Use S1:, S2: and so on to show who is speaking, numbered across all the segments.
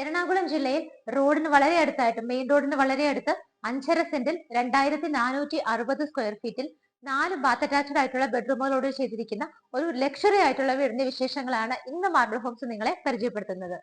S1: എറണാകുളം ജില്ലയിൽ റോഡിന് വളരെ അടുത്തായിട്ട് മെയിൻ റോഡിന് വളരെ അടുത്ത് 5.5 സെന്റിൽ 2460 സ്ക്വയർ ഫീറ്റിൽ 4 ബാത്ത് അറ്റാച്ച്ഡ് ആയിട്ടുള്ള ബെഡ്റൂമുകളോട് ചെയ്തിരിക്കുന്ന ഒരു ലക്ഷറി ആയിട്ടുള്ള വീടിന്റെ വിശേഷങ്ങളാണ് ഇന്ന് മാർബിൾ ഹോംസ് നിങ്ങളെ പരിചയപ്പെടുത്തുന്നത്.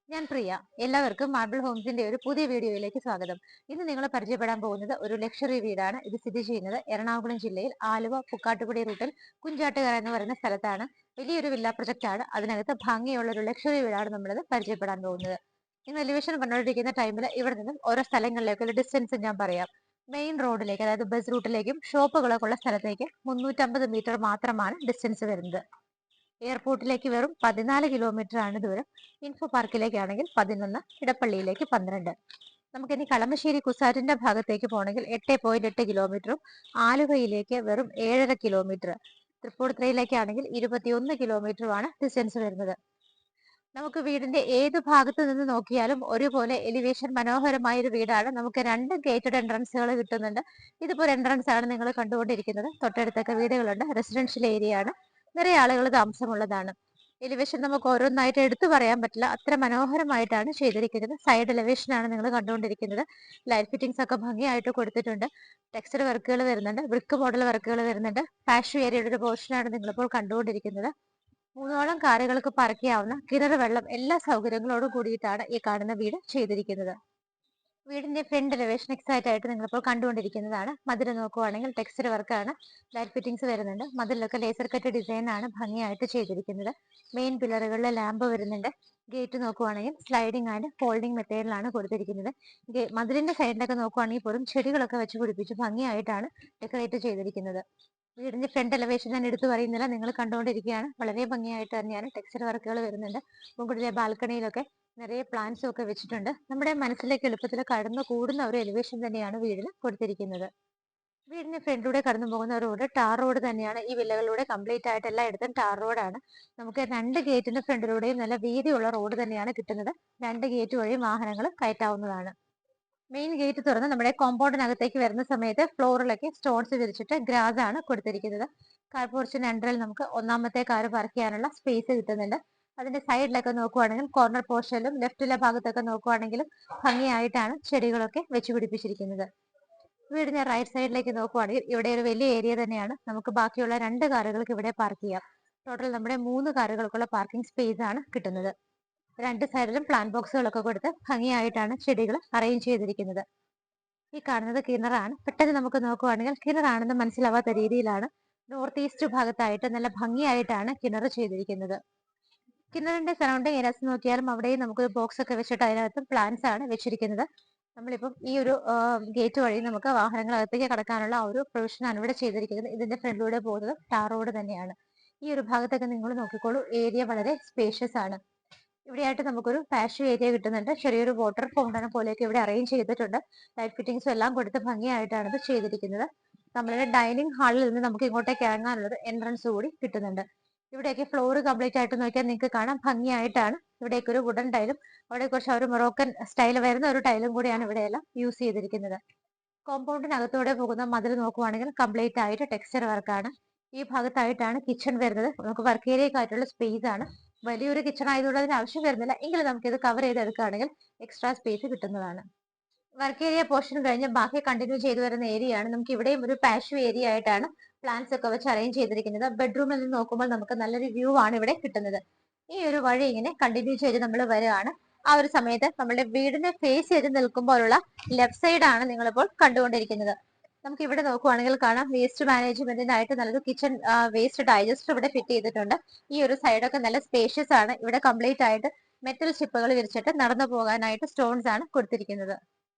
S1: ഞാൻ പ്രിയ. എല്ലാവർക്കും മാർബിൾ ഹോംസിന്റെ ഒരു പുതിയ വീഡിയോയിലേക്ക് സ്വാഗതം. ഇന്ന് നിങ്ങൾ പരിചയപ്പെടാൻ പോകുന്നത് ഒരു ലക്ഷറി വീടാണ്. ഇത് സ്ഥിതി ചെയ്യുന്നത് എറണാകുളം ജില്ലയിൽ ആലുവ പുക്കാട്ടുപടി റൂട്ടിൽ കുഞ്ചാട്ടുകര എന്ന് പറയുന്ന സ്ഥലത്താണ്. വലിയൊരു വില്ല പ്രൊജക്ട് ആണ്. അതിനകത്ത് ഭംഗിയുള്ള ഒരു ലക്ഷറി വീടാണ് നമ്മളിത് പരിചയപ്പെടാൻ പോകുന്നത്. നിങ്ങൾ എലിവേഷൻ കണ്ടുകൊണ്ടിരിക്കുന്ന ടൈമിൽ ഇവിടെ നിന്നും ഓരോ സ്ഥലങ്ങളിലേക്കുള്ള ഡിസ്റ്റൻസ് ഞാൻ പറയാം. മെയിൻ റോഡിലേക്ക്, അതായത് ബസ് റൂട്ടിലേക്കും ഷോപ്പുകളൊക്കെ ഉള്ള സ്ഥലത്തേക്ക് 350 മീറ്റർ മാത്രമാണ് ഡിസ്റ്റൻസ് വരുന്നത്. എയർപോർട്ടിലേക്ക് വെറും 14 കിലോമീറ്റർ ആണ് ദൂരം. ഇൻഫോ പാർക്കിലേക്കാണെങ്കിൽ 11, ഇടപ്പള്ളിയിലേക്ക് 12. നമുക്കിനി കളമശ്ശേരി കുസാറ്റിന്റെ ഭാഗത്തേക്ക് പോകണമെങ്കിൽ 8.8 കിലോമീറ്ററും ആലുവയിലേക്ക് വെറും 7.5 കിലോമീറ്റർ, തൃപ്പൂണിത്തുറയിലേക്കാണെങ്കിൽ 21 കിലോമീറ്ററുമാണ് ഡിസ്റ്റൻസ് വരുന്നത്. നമുക്ക് വീടിന്റെ ഏത് ഭാഗത്ത് നിന്ന് നോക്കിയാലും ഒരുപോലെ എലിവേഷൻ മനോഹരമായ ഒരു വീടാണ്. നമുക്ക് 2 ഗേറ്റഡ് എൻട്രൻസുകൾ കിട്ടുന്നുണ്ട്. ഇതിപ്പോൾ എൻട്രൻസ് ആണ് നിങ്ങൾ കണ്ടുകൊണ്ടിരിക്കുന്നത്. തൊട്ടടുത്തൊക്കെ വീടുകളുണ്ട്. റെസിഡൻഷ്യൽ ഏരിയ ആണ്. നിറയെ ആളുകൾ താമസമുള്ളതാണ്. എലിവേഷൻ നമുക്ക് ഓരോന്നായിട്ട് എടുത്തു പറയാൻ പറ്റില്ല, അത്ര മനോഹരമായിട്ടാണ് ചെയ്തിരിക്കുന്നത്. സൈഡ് എലിവേഷൻ ആണ് നിങ്ങൾ കണ്ടുകൊണ്ടിരിക്കുന്നത്. ലൈറ്റ് ഫിറ്റിംഗ്സ് ഒക്കെ ഭംഗിയായിട്ട് കൊടുത്തിട്ടുണ്ട്. ടെക്സ്ചർ വർക്കുകൾ വരുന്നുണ്ട്, ബ്രിക്ക് മോഡൽ വർക്കുകൾ വരുന്നുണ്ട്. പാഷ് ഏരിയയുടെ ഒരു പോർഷനാണ് നിങ്ങളിപ്പോൾ കണ്ടുകൊണ്ടിരിക്കുന്നത്. 3ഓളം കാറുകൾക്ക് പാർക്ക് ചെയ്യാവുന്ന കിണർ വെള്ളം എല്ലാ സൗകര്യങ്ങളോടും കൂടിയിട്ടാണ് ഈ കാണുന്ന വീട് ചെയ്തിരിക്കുന്നത്. വീടിന്റെ ഫ്രണ്ട് എലിവേഷൻ എക്സൈറ്റ് ആയിട്ട് നിങ്ങളിപ്പോൾ കണ്ടുകൊണ്ടിരിക്കുന്നതാണ്. മതിൽ നോക്കുവാണെങ്കിൽ ടെക്സ്ചർ വർക്കാണ്, ലൈറ്റ് ഫിറ്റിംഗ്സ് വരുന്നുണ്ട്. മതിലൊക്കെ ലേസർ കട്ട് ഡിസൈൻ ആണ് ഭംഗിയായിട്ട് ചെയ്തിരിക്കുന്നത്. മെയിൻ പില്ലറുകളിൽ ലാമ്പ് വരുന്നുണ്ട്. ഗേറ്റ് നോക്കുവാണെങ്കിൽ സ്ലൈഡിംഗ് ആൻഡ് ഫോൾഡിംഗ് മെത്തേഡിലാണ് കൊടുത്തിരിക്കുന്നത്. മതിലിന്റെ സൈഡിലൊക്കെ നോക്കുവാണെങ്കിൽ പോലും ചെടികളൊക്കെ വെച്ച് പിടിപ്പിച്ച് ഭംഗിയായിട്ടാണ് ഡെക്കറേറ്റ് ചെയ്തിരിക്കുന്നത്. വീടിന്റെ ഫ്രണ്ട് എലിവേഷൻ ഞാൻ എടുത്തു പറയുന്നില്ല, നിങ്ങൾ കണ്ടുകൊണ്ടിരിക്കുകയാണ്. വളരെ ഭംഗിയായിട്ട് തന്നെയാണ് ടെക്സ്ചർ വർക്കുകൾ വരുന്നുണ്ട്. മുകളിലെ ബാൽക്കണിയിലൊക്കെ നിറയെ പ്ലാന്റ്സും ഒക്കെ വെച്ചിട്ടുണ്ട്. നമ്മുടെ മനസ്സിലേക്ക് എളുപ്പത്തിൽ കടന്നു കൂടുന്ന ഒരു എലിവേഷൻ തന്നെയാണ് വീടിന് കൊടുത്തിരിക്കുന്നത്. വീടിന് ഫ്രണ്ടിലൂടെ കടന്നു പോകുന്ന റോഡ് ടാർ റോഡ് തന്നെയാണ്. ഈ വില്ലകളിലൂടെ കംപ്ലീറ്റ് ആയിട്ട് എല്ലായിടത്തും ടാർ റോഡാണ്. നമുക്ക് 2 ഗേറ്റിന്റെ ഫ്രണ്ടിലൂടെയും നല്ല വീതിയുള്ള റോഡ് തന്നെയാണ് കിട്ടുന്നത്. 2 ഗേറ്റ് വഴി വാഹനങ്ങൾ കയറ്റാവുന്നതാണ്. മെയിൻ ഗേറ്റ് തുറന്ന് നമ്മുടെ കോമ്പൗണ്ടിനകത്തേക്ക് വരുന്ന സമയത്ത് ഫ്ലോറിലൊക്കെ സ്റ്റോൺസ് വിരിച്ചിട്ട് ഗ്രാസ് ആണ് കൊടുത്തിരിക്കുന്നത്. കാർ പോർച്ചിന് അണ്ടറിൽ നമുക്ക് ഒന്നാമത്തെ കാർ പാർക്ക് ചെയ്യാനുള്ള സ്പേസ് കിട്ടുന്നുണ്ട്. അതിന്റെ സൈഡിലൊക്കെ നോക്കുവാണെങ്കിൽ കോർണർ പോർഷനിലും ലെഫ്റ്റിലെ ഭാഗത്തൊക്കെ നോക്കുവാണെങ്കിലും ഭംഗിയായിട്ടാണ് ചെടികളൊക്കെ വെച്ച് പിടിപ്പിച്ചിരിക്കുന്നത്. വീടിന്റെ റൈറ്റ് സൈഡിലേക്ക് നോക്കുവാണെങ്കിൽ ഇവിടെ ഒരു വലിയ ഏരിയ തന്നെയാണ്. നമുക്ക് ബാക്കിയുള്ള 2 കാറുകൾക്ക് ഇവിടെ പാർക്ക് ചെയ്യാം. ടോട്ടൽ നമ്മുടെ 3 കാറുകൾക്കുള്ള പാർക്കിംഗ് സ്പേസ് ആണ് കിട്ടുന്നത്. 2 സൈഡിലും പ്ലാന്റ് ബോക്സുകളൊക്കെ കൊടുത്ത് ഭംഗിയായിട്ടാണ് ചെടികൾ അറേഞ്ച് ചെയ്തിരിക്കുന്നത്. ഈ കാണുന്നത് കിണറാണ്. പെട്ടെന്ന് നമുക്ക് നോക്കുവാണെങ്കിൽ കിണറാണെന്ന് മനസ്സിലാവാത്ത രീതിയിലാണ് നോർത്ത് ഈസ്റ്റ് ഭാഗത്തായിട്ട് നല്ല ഭംഗിയായിട്ടാണ് കിണർ ചെയ്തിരിക്കുന്നത്. കിണറിന്റെ സറൗണ്ടിങ് ഏരിയാസ് നോക്കിയാലും അവിടെയും നമുക്കൊരു ബോക്സ് ഒക്കെ വെച്ചിട്ട് അതിനകത്ത് പ്ലാന്റ്സ് ആണ് വെച്ചിരിക്കുന്നത്. നമ്മളിപ്പം ഈ ഒരു ഗേറ്റ് വഴി നമുക്ക് വാഹനങ്ങൾ അകത്തേക്ക് കടക്കാനുള്ള ആ ഒരു പ്രൊവിഷനാണ് ഇവിടെ ചെയ്തിരിക്കുന്നത്. ഇതിന്റെ ഫ്രണ്ടിലൂടെ പോകുന്നത് ടാർ റോഡ് തന്നെയാണ്. ഈ ഒരു ഭാഗത്തൊക്കെ നിങ്ങൾ നോക്കിക്കോളൂ, ഏരിയ വളരെ സ്പേഷ്യസ് ആണ്. ഇവിടെയായിട്ട് നമുക്കൊരു പാഷ് ഏരിയ കിട്ടുന്നുണ്ട്. ചെറിയൊരു വാട്ടർ ഫൗണ്ടൻ പോലെയൊക്കെ ഇവിടെ അറേഞ്ച് ചെയ്തിട്ടുണ്ട്. ലൈറ്റ് ഫിറ്റിംഗ്സും എല്ലാം കൊടുത്ത് ഭംഗിയായിട്ടാണ് ഇത് ചെയ്തിരിക്കുന്നത്. നമ്മളുടെ ഡൈനിങ് ഹാളിൽ നിന്ന് നമുക്ക് ഇങ്ങോട്ടേക്ക് ഇറങ്ങാനുള്ളത് എൻട്രൻസ് കൂടി കിട്ടുന്നുണ്ട്. ഇവിടെയൊക്കെ ഫ്ലോർ കംപ്ലീറ്റ് ആയിട്ട് നോക്കിയാൽ നിങ്ങൾക്ക് കാണാം ഭംഗിയായിട്ടാണ്. ഇവിടേക്ക് ഒരു വുഡൻ ടൈലും അവിടെ കുറച്ച് ഒരു മൊറോക്കൻ സ്റ്റൈൽ വരുന്ന ഒരു ടൈലും കൂടിയാണ് ഇവിടെയെല്ലാം യൂസ് ചെയ്തിരിക്കുന്നത്. കോമ്പൗണ്ടിനകത്തൂടെ പോകുന്ന മതിൽ നോക്കുവാണെങ്കിൽ കംപ്ലീറ്റ് ആയിട്ട് ടെക്സ്ചർ വർക്കാണ്. ഈ ഭാഗത്തായിട്ടാണ് കിച്ചൺ വരുന്നത്. നമുക്ക് വർക്ക് ഏരിയക്കായിട്ടുള്ള സ്പേസ് ആണ്. വലിയൊരു കിച്ചൺ ആയതുകൊണ്ട് അതിന് ആവശ്യം വരുന്നില്ല, എങ്കിലും നമുക്ക് ഇത് കവർ ചെയ്തെടുക്കുകയാണെങ്കിൽ എക്സ്ട്രാ സ്പേസ് കിട്ടുന്നതാണ്. വർക്ക് ഏരിയ പോർഷൻ കഴിഞ്ഞ് ബാക്കി കണ്ടിന്യൂ ചെയ്തു വരുന്ന ഏരിയ ആണ്. നമുക്ക് ഇവിടെയും ഒരു പാഷ് ഏരിയ ആയിട്ടാണ് പ്ലാന്റ്സ് ഒക്കെ വെച്ച് അറേഞ്ച് ചെയ്തിരിക്കുന്നത്. ബെഡ്റൂമിൽ നിന്ന് നോക്കുമ്പോൾ നമുക്ക് നല്ലൊരു വ്യൂ ആണ് ഇവിടെ കിട്ടുന്നത്. ഈ ഒരു വഴി ഇങ്ങനെ കണ്ടിന്യൂ ചെയ്ത് നമ്മൾ വരികയാണ്. ആ ഒരു സമയത്ത് നമ്മുടെ വീടിനെ ഫേസ് ചെയ്ത് നിൽക്കുമ്പോഴുള്ള ലെഫ്റ്റ് സൈഡ് ആണ് നിങ്ങളിപ്പോൾ കണ്ടുകൊണ്ടിരിക്കുന്നത്. നമുക്ക് ഇവിടെ നോക്കുവാണെങ്കിൽ കാണാം വേസ്റ്റ് മാനേജ്മെന്റിനായിട്ട് നല്ലൊരു കിച്ചൺ വേസ്റ്റ് ഡൈജസ്റ്റർ ഇവിടെ ഫിറ്റ് ചെയ്തിട്ടുണ്ട്. ഈ ഒരു സൈഡൊക്കെ നല്ല സ്പേഷ്യസ് ആണ്. ഇവിടെ കംപ്ലീറ്റ് ആയിട്ട് മെറ്റൽ ചിപ്പുകൾ വിരിച്ചിട്ട് നടന്നു പോകാനായിട്ട് സ്റ്റോൺസ് ആണ് കൊടുത്തിരിക്കുന്നത്.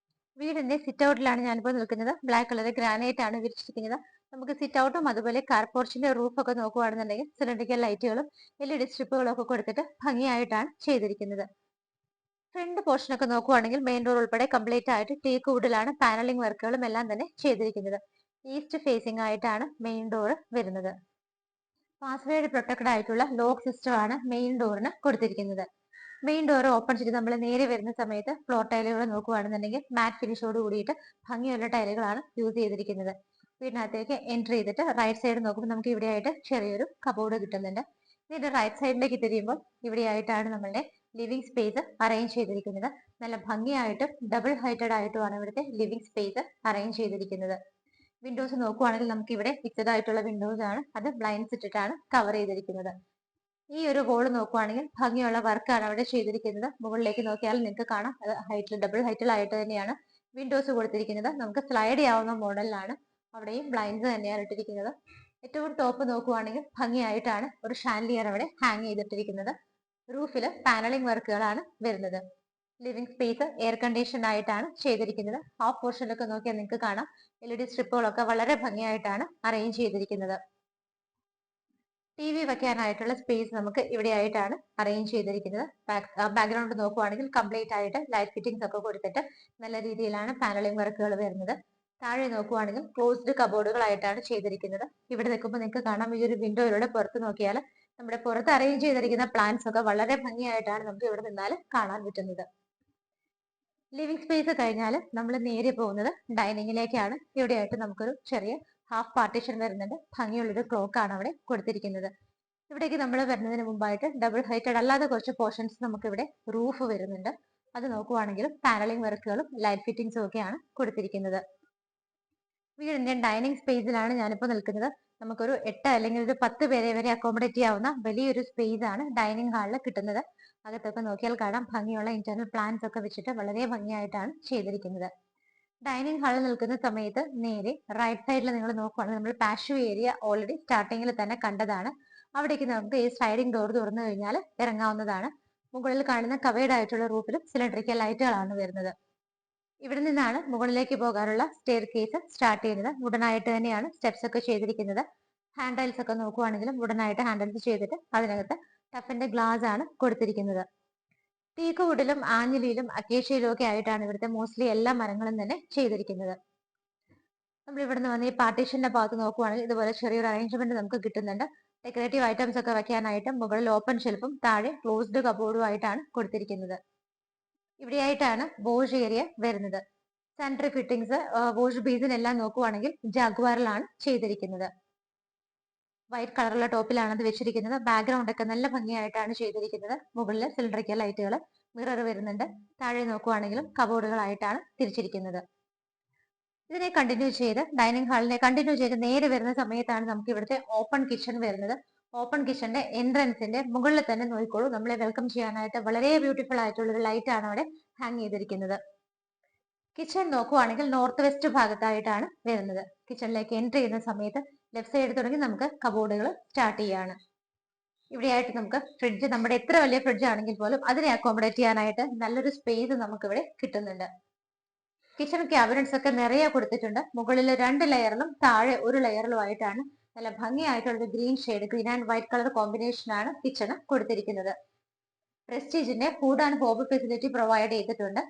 S1: വീടിന്റെ സിറ്റ് ഔട്ടിലാണ് ഞാനിപ്പോൾ നിൽക്കുന്നത്. ബ്ലാക്ക് കളർ ഗ്രാനൈറ്റ് ആണ് വിരിച്ചിരിക്കുന്നത്. നമുക്ക് സിറ്റ് ഔട്ടും അതുപോലെ കാർ പോർച്ചിന്റെ റൂഫ് ഒക്കെ നോക്കുകയാണെന്നുണ്ടെങ്കിൽ സിലിണ്ടറിക്കൽ ലൈറ്റുകളും LED സ്ട്രിപ്പുകളും ഒക്കെ കൊടുത്തിട്ട് ഭംഗിയായിട്ടാണ് ചെയ്തിരിക്കുന്നത്. ഫ്രണ്ട് പോർഷൻ ഒക്കെ നോക്കുകയാണെങ്കിൽ മെയിൻ ഡോർ ഉൾപ്പെടെ കംപ്ലീറ്റ് ആയിട്ട് ടീക്ക് വുഡിലാണ് പാനലിംഗ് വർക്കുകളും എല്ലാം തന്നെ ചെയ്തിരിക്കുന്നത്. ഈസ്റ്റ് ഫേസിംഗ് ആയിട്ടാണ് മെയിൻ ഡോർ വരുന്നത്. പാസ്വേഡ് പ്രൊട്ടക്റ്റഡ് ആയിട്ടുള്ള ലോക്ക് സിസ്റ്റം ആണ് മെയിൻ ഡോറിന് കൊടുത്തിരിക്കുന്നത്. മെയിൻ ഡോർ ഓപ്പൺ ചെയ്ത് നമ്മൾ നേരെ വരുന്ന സമയത്ത് ഫ്ലോർ ടൈലുകൾ നോക്കുകയാണെന്നുണ്ടെങ്കിൽ മാറ്റ് ഫിനിഷോട് കൂടിയിട്ട് ഭംഗിയുള്ള ടൈലുകളാണ് യൂസ് ചെയ്തിരിക്കുന്നത്. വീടിനകത്തേക്ക് എൻട്രി ചെയ്തിട്ട് റൈറ്റ് സൈഡ് നോക്കുമ്പോൾ നമുക്ക് ഇവിടെയായിട്ട് ചെറിയൊരു കബോർഡ് കിട്ടുന്നുണ്ട്. ഇതിന്റെ റൈറ്റ് സൈഡിലേക്ക് തിരിയുമ്പോൾ ഇവിടെയായിട്ടാണ് നമ്മളുടെ ലിവിംഗ് സ്പേസ് അറേഞ്ച് ചെയ്തിരിക്കുന്നത്. നല്ല ഭംഗിയായിട്ടും ഡബിൾ ഹൈറ്റഡ് ആയിട്ടുമാണ് ഇവിടുത്തെ ലിവിംഗ് സ്പേസ് അറേഞ്ച് ചെയ്തിരിക്കുന്നത്. വിൻഡോസ് നോക്കുവാണെങ്കിൽ നമുക്ക് ഇവിടെ ഫിക്സഡ് ആയിട്ടുള്ള വിൻഡോസ് ആണ്, അത് ബ്ലൈൻഡ്സ് ഇട്ടിട്ടാണ് കവർ ചെയ്തിരിക്കുന്നത്. ഈ ഒരു ഹോൾ നോക്കുവാണെങ്കിൽ ഭംഗിയുള്ള വർക്കാണ് അവിടെ ചെയ്തിരിക്കുന്നത്. മുകളിലേക്ക് നോക്കിയാൽ നിങ്ങൾക്ക് കാണാം അത് ഹൈറ്റിൽ ഡബിൾ ഹൈറ്റിലായിട്ട് തന്നെയാണ് വിൻഡോസ് കൊടുത്തിരിക്കുന്നത്. നമുക്ക് സ്ലൈഡ് ചെയ്യാവുന്ന മോഡലിലാണ്. അവിടെയും ബ്ലൈൻഡ്സ് തന്നെയാണ് ഇട്ടിരിക്കുന്നത്. ഏറ്റവും ടോപ്പ് നോക്കുവാണെങ്കിൽ ഭംഗിയായിട്ടാണ് ഒരു ഷാൻലിയർ അവിടെ ഹാങ് ചെയ്തിട്ടിരിക്കുന്നത്. റൂഫിൽ പാനലിംഗ് വർക്കുകളാണ് വരുന്നത്. ലിവിംഗ് സ്പേസ് എയർ കണ്ടീഷൻ ആയിട്ടാണ് ചെയ്തിരിക്കുന്നത്. ഹാഫ് പോർഷനിലൊക്കെ നോക്കിയാൽ നിങ്ങൾക്ക് കാണാം LED സ്ട്രിപ്പുകളൊക്കെ വളരെ ഭംഗിയായിട്ടാണ് അറേഞ്ച് ചെയ്തിരിക്കുന്നത്. TV വെക്കാനായിട്ടുള്ള സ്പേസ് നമുക്ക് ഇവിടെ ആയിട്ടാണ് അറേഞ്ച് ചെയ്തിരിക്കുന്നത്. ബാക്ക്ഗ്രൗണ്ട് നോക്കുവാണെങ്കിൽ കംപ്ലീറ്റ് ആയിട്ട് ലൈറ്റ് ഫിറ്റിംഗ്സ് ഒക്കെ കൊടുത്തിട്ട് നല്ല രീതിയിലാണ് പാനലിംഗ് വർക്കുകൾ വരുന്നത്. താഴെ നോക്കുവാണെങ്കിൽ ക്ലോസ്ഡ് കബോർഡുകളായിട്ടാണ് ചെയ്തിരിക്കുന്നത്. ഇവിടെ നിൽക്കുമ്പോൾ നിങ്ങൾക്ക് കാണാം ഈ ഒരു വിൻഡോയിലൂടെ പുറത്ത് നോക്കിയാൽ നമ്മുടെ പുറത്ത് അറേഞ്ച് ചെയ്തിരിക്കുന്ന പ്ലാന്റ്സ് ഒക്കെ വളരെ ഭംഗിയായിട്ടാണ് നമുക്ക് ഇവിടെ നിന്നാൽ കാണാൻ പറ്റുന്നത്. ലിവിംഗ് സ്പേസ് കഴിഞ്ഞാൽ നമ്മൾ നേരെ പോകുന്നത് ഡൈനിങ്ങിലേക്കാണ്. ഇവിടെയായിട്ട് നമുക്കൊരു ചെറിയ ഹാഫ് പാർട്ടീഷൻ വരുന്നുണ്ട്. ഭംഗിയുള്ളൊരു ക്ലോക്ക് ആണ് അവിടെ കൊടുത്തിരിക്കുന്നത്. ഇവിടേക്ക് നമ്മൾ വരുന്നതിന് മുമ്പായിട്ട് ഡബിൾ ഹൈറ്റഡ് അല്ലാതെ കുറച്ച് പോർഷൻസ് നമുക്ക് ഇവിടെ റൂഫ് വരുന്നുണ്ട്. അത് നോക്കുവാണെങ്കിലും പാനലിംഗ് വർക്കുകളും ലൈറ്റ് ഫിറ്റിംഗ്സും ഒക്കെയാണ് കൊടുത്തിരിക്കുന്നത്. വീടിന്റെ ഡൈനിങ് സ്പേസിലാണ് ഞാനിപ്പോൾ നിൽക്കുന്നത്. നമുക്കൊരു 8 അല്ലെങ്കിൽ ഒരു 10 പേരെ വരെ അക്കോമഡേറ്റ് ചെയ്യാവുന്ന വലിയൊരു സ്പേസ് ആണ് ഡൈനിങ് ഹാളിൽ കിട്ടുന്നത്. അകത്തൊക്കെ നോക്കിയാൽ കാണാം ഭംഗിയുള്ള ഇന്റർണൽ പ്ലാന്റ്സ് ഒക്കെ വെച്ചിട്ട് വളരെ ഭംഗിയായിട്ടാണ് ചെയ്തിരിക്കുന്നത്. ഡൈനിങ് ഹാളിൽ നിൽക്കുന്ന സമയത്ത് നേരെ റൈറ്റ് സൈഡിൽ നിങ്ങൾ നോക്കുവാണെങ്കിൽ നമ്മൾ പാഷ്യോ ഏരിയ ഓൾറെഡി സ്റ്റാർട്ടിങ്ങിൽ തന്നെ കണ്ടതാണ്. അവിടേക്ക് നമുക്ക് ഈ സ്ലൈഡിംഗ് ഡോർ തുറന്നു കഴിഞ്ഞാൽ ഇറങ്ങാവുന്നതാണ്. മുകളിൽ കാണുന്ന കവേർഡ് ആയിട്ടുള്ള റൂഫിലും സിലിണ്ടറിക്കൽ ലൈറ്റുകളാണ് വരുന്നത്. ഇവിടെ നിന്നാണ് മുകളിലേക്ക് പോകാനുള്ള സ്റ്റെയർ കേസ് സ്റ്റാർട്ട് ചെയ്യുന്നത്. വുഡനായിട്ട് തന്നെയാണ് സ്റ്റെപ്സ് ഒക്കെ ചെയ്തിരിക്കുന്നത്. ഹാൻഡിൽസ് ഒക്കെ നോക്കുവാണെങ്കിലും വുഡനായിട്ട് ഹാൻഡിൽസ് ചെയ്തിട്ട് അതിനകത്ത് ടഫിന്റെ ഗ്ലാസ് ആണ് കൊടുത്തിരിക്കുന്നത്. ടീക്ക് വുഡിലും ആഞ്ഞിലിയിലും അക്കേഷ്യയിലും ഒക്കെ ആയിട്ടാണ് ഇവിടുത്തെ മോസ്റ്റ്ലി എല്ലാ മരങ്ങളും തന്നെ ചെയ്തിരിക്കുന്നത്. നമ്മൾ ഇവിടുന്ന് വന്ന് ഈ പാർട്ടീഷന്റെ ഭാഗത്ത് നോക്കുവാണെങ്കിൽ ഇതുപോലെ ചെറിയൊരു അറേഞ്ച്മെന്റ് നമുക്ക് കിട്ടുന്നുണ്ട്. ഡെക്കറേറ്റീവ് ഐറ്റംസ് ഒക്കെ വെക്കാനായിട്ട് മുകളിൽ ഓപ്പൺ ഷെൽഫും താഴെ ക്ലോസ്ഡ് കബോർഡും ആയിട്ടാണ് കൊടുത്തിരിക്കുന്നത്. ഇവിടെയായിട്ടാണ് വാഷ് ഏരിയ വരുന്നത്. സാനിറ്ററി ഫിറ്റിംഗ്സ് വാഷ് ബേസിൻ എല്ലാം നോക്കുവാണെങ്കിൽ ജാഗ്വാറിലാണ് ചെയ്തിരിക്കുന്നത്. വൈറ്റ് കളറുള്ള ടോപ്പിലാണ് അത് വെച്ചിരിക്കുന്നത്. ബാക്ക്ഗ്രൗണ്ട് ഒക്കെ നല്ല ഭംഗിയായിട്ടാണ് ചെയ്തിരിക്കുന്നത്. മുകളിൽ സിലിണ്ടറിക്കൽ ലൈറ്റുകൾ, മിറർ വരുന്നുണ്ട്. താഴെ നോക്കുവാണെങ്കിലും കബോർഡുകളായിട്ടാണ് തിരിച്ചിരിക്കുന്നത്. ഇതിനെ കണ്ടിന്യൂ ചെയ്ത് ഡൈനിങ് ഹാളിനെ കണ്ടിന്യൂ ചെയ്ത് നേരെ വരുന്ന സമയത്താണ് നമുക്ക് ഇവിടുത്തെ ഓപ്പൺ കിച്ചൺ വരുന്നത്. ഓപ്പൺ കിച്ചന്റെ എൻട്രൻസിന്റെ മുകളിൽ തന്നെ നോക്കിക്കോളൂ, നമ്മളെ വെൽക്കം ചെയ്യാനായിട്ട് വളരെ ബ്യൂട്ടിഫുൾ ആയിട്ടുള്ള ഒരു ലൈറ്റ് ആണ് അവിടെ ഹാങ് ചെയ്തിരിക്കുന്നത്. കിച്ചൺ നോക്കുവാണെങ്കിൽ നോർത്ത് വെസ്റ്റ് ഭാഗത്തായിട്ടാണ് വരുന്നത്. കിച്ചണിലേക്ക് എൻട്രി ചെയ്യുന്ന സമയത്ത് ലെഫ്റ്റ് സൈഡ് തുടങ്ങി നമുക്ക് കബോർഡുകൾ സ്റ്റാർട്ട് ചെയ്യാണ്. ഇവിടെയായിട്ട് നമുക്ക് ഫ്രിഡ്ജ്, നമ്മുടെ എത്ര വലിയ ഫ്രിഡ്ജ് ആണെങ്കിൽ പോലും അതിനെ അക്കോമഡേറ്റ് ചെയ്യാനായിട്ട് നല്ലൊരു സ്പേസ് നമുക്ക് ഇവിടെ കിട്ടുന്നുണ്ട്. കിച്ചൺ ക്യാബിനറ്റ്സ് ഒക്കെ നിറയെ കൊടുത്തിട്ടുണ്ട്. മുകളിൽ 2 ലെയറിലും താഴെ 1 ലെയറിലും ആയിട്ടാണ് നല്ല ഭംഗിയായിട്ടുള്ള green shade, green and white colour combination ആണ് കിച്ചണ് കൊടുത്തിരിക്കുന്നത്. പ്രസ്റ്റീജിന്റെ food and hob facility provide ചെയ്തിട്ടുണ്ട്.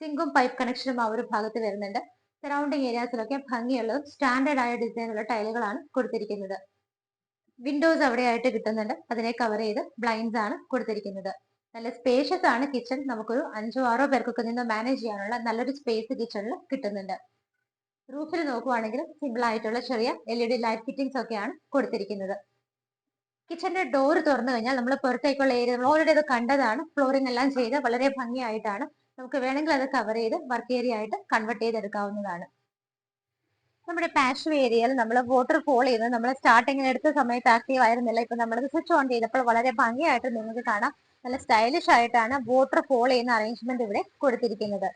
S1: സിങ്കും പൈപ്പ് കണക്ഷനും ആ ഒരു ഭാഗത്ത് വരുന്നുണ്ട്. സറൗണ്ടിങ് ഏരിയാസിലൊക്കെ ഭംഗിയുള്ളതും സ്റ്റാൻഡേർഡ് ആയ ഡിസൈനുള്ള ടൈലുകളാണ് കൊടുത്തിരിക്കുന്നത്. വിൻഡോസ് അവിടെ ആയിട്ട് കിട്ടുന്നുണ്ട്. അതിനെ കവർ ചെയ്ത് ബ്ലൈൻഡ്സ് ആണ് കൊടുത്തിരിക്കുന്നത്. നല്ല സ്പേഷ്യസ് ആണ് കിച്ചൺ. നമുക്കൊരു 5-6 പേർക്കൊക്കെ നിന്ന് മാനേജ് ചെയ്യാനുള്ള നല്ലൊരു സ്പേസ് കിച്ചണിൽ കിട്ടുന്നുണ്ട്. റൂഫിൽ നോക്കുവാണെങ്കിൽ സിമ്പിൾ ആയിട്ടുള്ള ചെറിയ LED ലൈറ്റ് ഫിറ്റിംഗ്സ് ഒക്കെയാണ് കൊടുത്തിരിക്കുന്നത്. കിച്ചന്റെ ഡോർ തുറന്നു കഴിഞ്ഞാൽ നമ്മൾ പുറത്തേക്കുള്ള ഏരിയ നമ്മൾ ഓൾറെഡി അത് കണ്ടതാണ്. ഫ്ലോറിംഗ് എല്ലാം ചെയ്ത് വളരെ ഭംഗിയായിട്ടാണ്. നമുക്ക് വേണമെങ്കിൽ അത് കവർ ചെയ്ത് വർക്ക് ഏരിയ ആയിട്ട് കൺവേർട്ട് ചെയ്തെടുക്കാവുന്നതാണ്. നമ്മുടെ പാഷ്യോ ഏരിയയിൽ നമ്മൾ വാട്ടർ ഫോൾ ചെയ്യുന്നത് നമ്മൾ സ്റ്റാർട്ടിങ്ങിൽ എടുത്ത സമയത്ത് ആക്റ്റീവ് ആയിരുന്നില്ല. ഇപ്പൊ നമ്മളത് സ്വിച്ച് ഓൺ ചെയ്തപ്പോൾ വളരെ ഭംഗിയായിട്ട് നിങ്ങൾക്ക് കാണാം. നല്ല സ്റ്റൈലിഷ് ആയിട്ടാണ് വാട്ടർ ഫോൾ ചെയ്യുന്ന അറേഞ്ച്മെന്റ് ഇവിടെ കൊടുത്തിരിക്കുന്നത്.